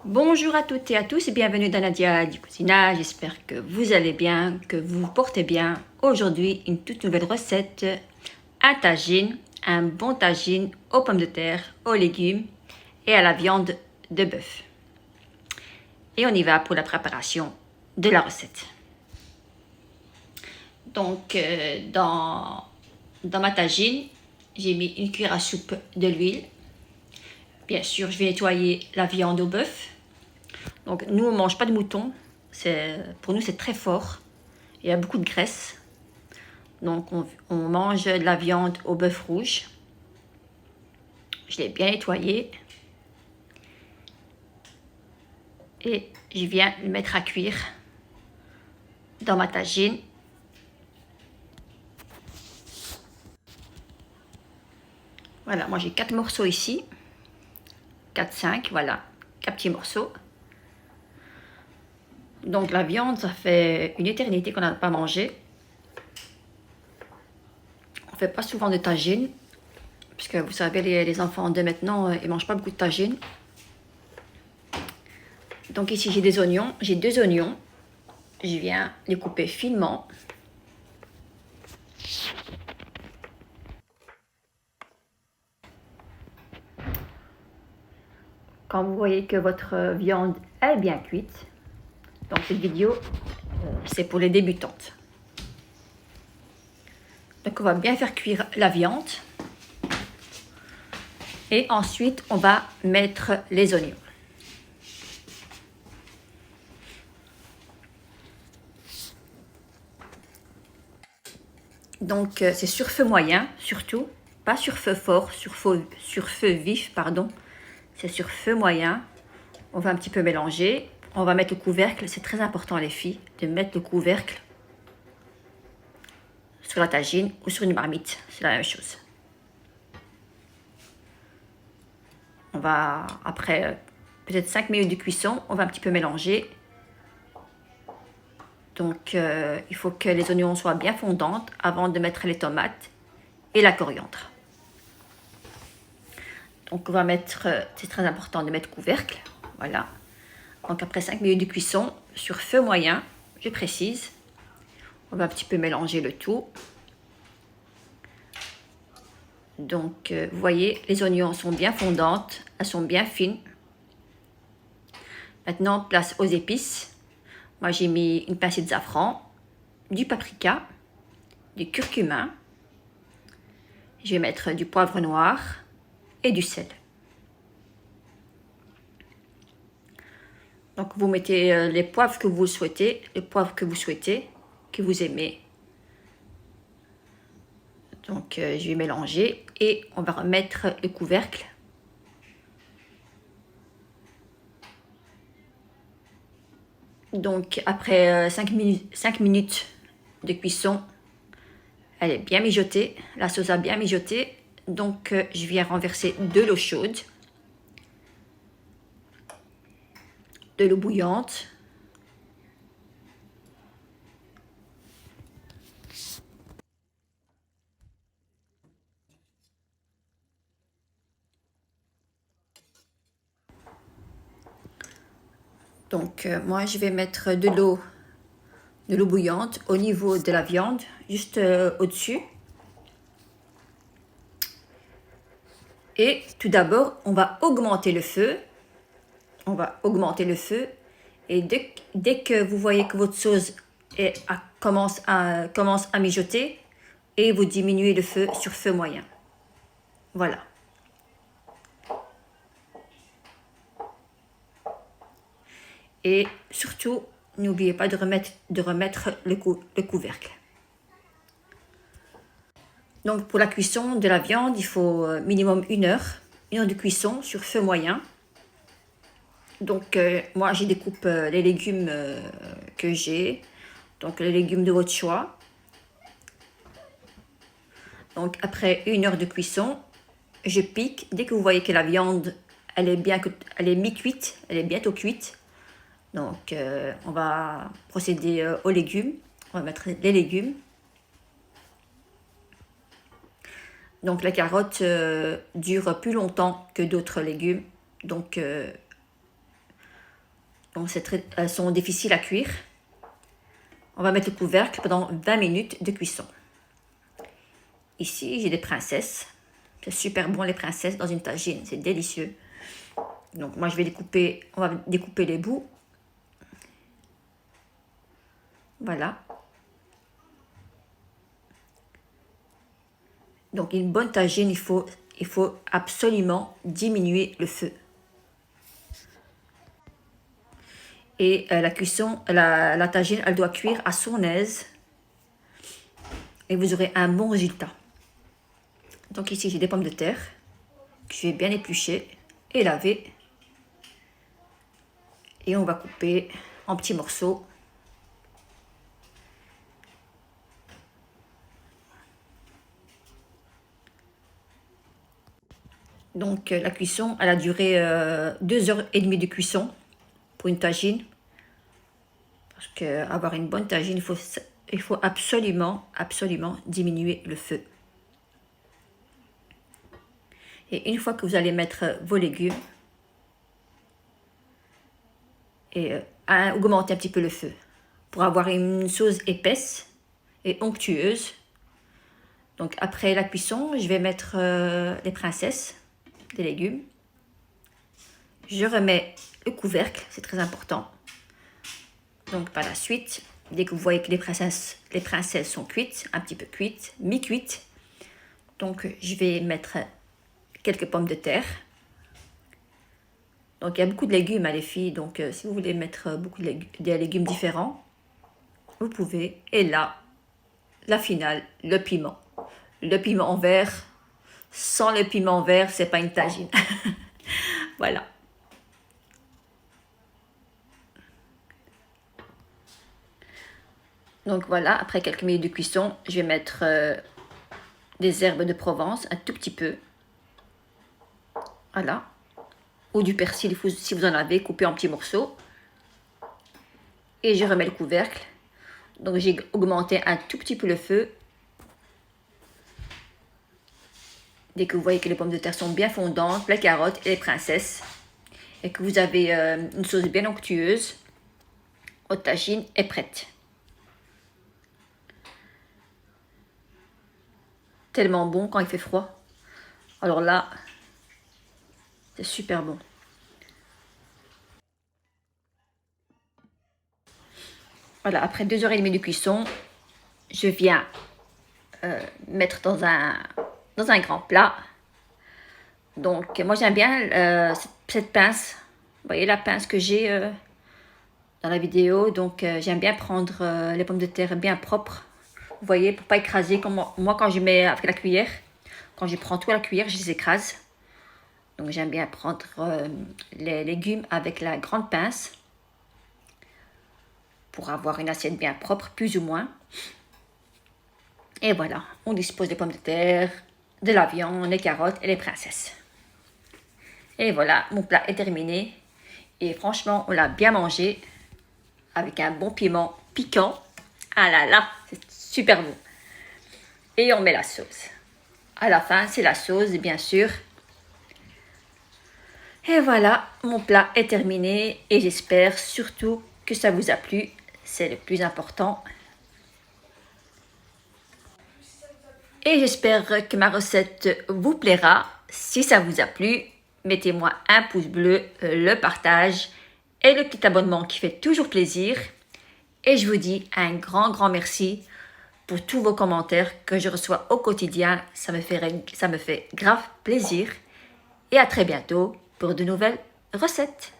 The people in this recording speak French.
Bonjour à toutes et à tous et bienvenue dans Nadia du Cousinage. J'espère que vous allez bien, que vous vous portez bien. Aujourd'hui, une toute nouvelle recette, un tagine, un bon tagine aux pommes de terre, aux légumes et à la viande de bœuf. Et on y va pour la préparation de la recette. Donc, dans ma tagine, j'ai mis une cuillère à soupe de l'huile. Bien sûr, je vais nettoyer la viande au bœuf. Donc, nous, on ne mange pas de mouton. Pour nous, c'est très fort. Il y a beaucoup de graisse. Donc, on mange de la viande au bœuf rouge. Je l'ai bien nettoyé. Et je viens le mettre à cuire dans ma tagine. Voilà, moi j'ai 4 morceaux ici. 4-5, voilà. 4 petits morceaux. Donc la viande, ça fait une éternité qu'on n'a pas mangé. On ne fait pas souvent de tagine. Puisque vous savez, les enfants de maintenant, ils ne mangent pas beaucoup de tagine. Donc ici j'ai des oignons. J'ai 2 oignons. Je viens les couper finement. Quand vous voyez que votre viande est bien cuite, donc cette vidéo, c'est pour les débutantes. Donc on va bien faire cuire la viande. Et ensuite, on va mettre les oignons. Donc c'est sur feu moyen, surtout, pas sur feu fort, sur feu vif, pardon. C'est sur feu moyen. On va un petit peu mélanger. On va mettre le couvercle, c'est très important les filles, de mettre le couvercle sur la tagine ou sur une marmite, c'est la même chose. On va, après peut-être 5 minutes de cuisson, on va un petit peu mélanger. Donc il faut que les oignons soient bien fondantes avant de mettre les tomates et la coriandre. Donc on va mettre, c'est très important de mettre couvercle, voilà. Donc après 5 minutes de cuisson, sur feu moyen, je précise, on va un petit peu mélanger le tout. Donc vous voyez, les oignons sont bien fondantes, elles sont bien fines. Maintenant, place aux épices. Moi j'ai mis une pincée de safran, du paprika, du curcuma. Je vais mettre du poivre noir et du sel. Donc vous mettez les poivres que vous souhaitez, les poivres que vous souhaitez, que vous aimez. Donc je vais mélanger et on va remettre le couvercle. Donc après 5 minutes de cuisson, elle est bien mijotée, la sauce a bien mijoté. Donc je viens renverser de l'eau chaude, de l'eau bouillante. Donc moi je vais mettre de l'eau bouillante au niveau de la viande, juste au-dessus. Et tout d'abord, on va augmenter le feu. On va augmenter le feu. Et dès que vous voyez que votre sauce commence à mijoter, et vous diminuez le feu sur feu moyen. Voilà. Et surtout, n'oubliez pas de remettre le couvercle. Donc pour la cuisson de la viande, il faut minimum 1 heure. 1 heure de cuisson sur feu moyen. Donc moi je découpe les légumes que j'ai. Donc les légumes de votre choix. Donc après 1 heure de cuisson, je pique. Dès que vous voyez que la viande elle est mi-cuite, elle est bientôt cuite. Donc on va procéder aux légumes. On va mettre les légumes. Donc la carotte dure plus longtemps que d'autres légumes. Donc Donc elles sont difficiles à cuire. On va mettre le couvercle pendant 20 minutes de cuisson. Ici, j'ai des princesses. C'est super bon les princesses dans une tagine, c'est délicieux. Donc moi je vais découper, on va découper les bouts. Voilà. Donc une bonne tagine, il faut absolument diminuer le feu. Et la cuisson, la tagine, elle doit cuire à son aise. Et vous aurez un bon résultat. Donc ici, j'ai des pommes de terre que je vais bien éplucher et laver. Et on va couper en petits morceaux. Donc la cuisson, elle a duré 2h30 de cuisson pour une tagine. Parce qu'avoir une bonne tagine, il faut absolument diminuer le feu. Et une fois que vous allez mettre vos légumes, et augmenter un petit peu le feu pour avoir une sauce épaisse et onctueuse. Donc après la cuisson, je vais mettre les princesses des légumes. Je remets le couvercle, c'est très important. Donc par la suite, dès que vous voyez que les princesses sont cuites, un petit peu cuites, mi-cuites, donc je vais mettre quelques pommes de terre. Donc il y a beaucoup de légumes les filles, donc si vous voulez mettre des légumes différents, vous pouvez. Et là, la finale, le piment. Le piment vert, sans le piment vert, c'est pas une tagine. Voilà. Donc voilà, après quelques minutes de cuisson, je vais mettre des herbes de Provence, un tout petit peu. Voilà. Ou du persil si vous en avez, coupé en petits morceaux. Et je remets le couvercle. Donc j'ai augmenté un tout petit peu le feu. Dès que vous voyez que les pommes de terre sont bien fondantes, les carottes et les princesses, et que vous avez une sauce bien onctueuse, votre tagine est prête. Tellement bon quand il fait froid. Alors là, c'est super bon. Voilà, après 2h30 de cuisson, je viens mettre dans un grand plat. Donc moi j'aime bien cette pince. Vous voyez la pince que j'ai dans la vidéo. Donc j'aime bien prendre les pommes de terre bien propres. Vous voyez, pour pas écraser. Comme moi quand je mets avec la cuillère, quand je prends tout à la cuillère, je les écrase. Donc j'aime bien prendre les légumes avec la grande pince pour avoir une assiette bien propre, plus ou moins. Et voilà, on dispose des pommes de terre, de la viande, les carottes et les princesses. Et voilà, mon plat est terminé. Et franchement, on l'a bien mangé avec un bon piment piquant. Ah là là, c'est super bon. Et on met la sauce. À la fin, c'est la sauce, bien sûr. Et voilà, mon plat est terminé. Et j'espère surtout que ça vous a plu. C'est le plus important. Et j'espère que ma recette vous plaira. Si ça vous a plu, mettez-moi un pouce bleu, le partage et le petit abonnement qui fait toujours plaisir. Et je vous dis un grand merci pour tous vos commentaires que je reçois au quotidien. Ça me fait grave plaisir. Et à très bientôt pour de nouvelles recettes.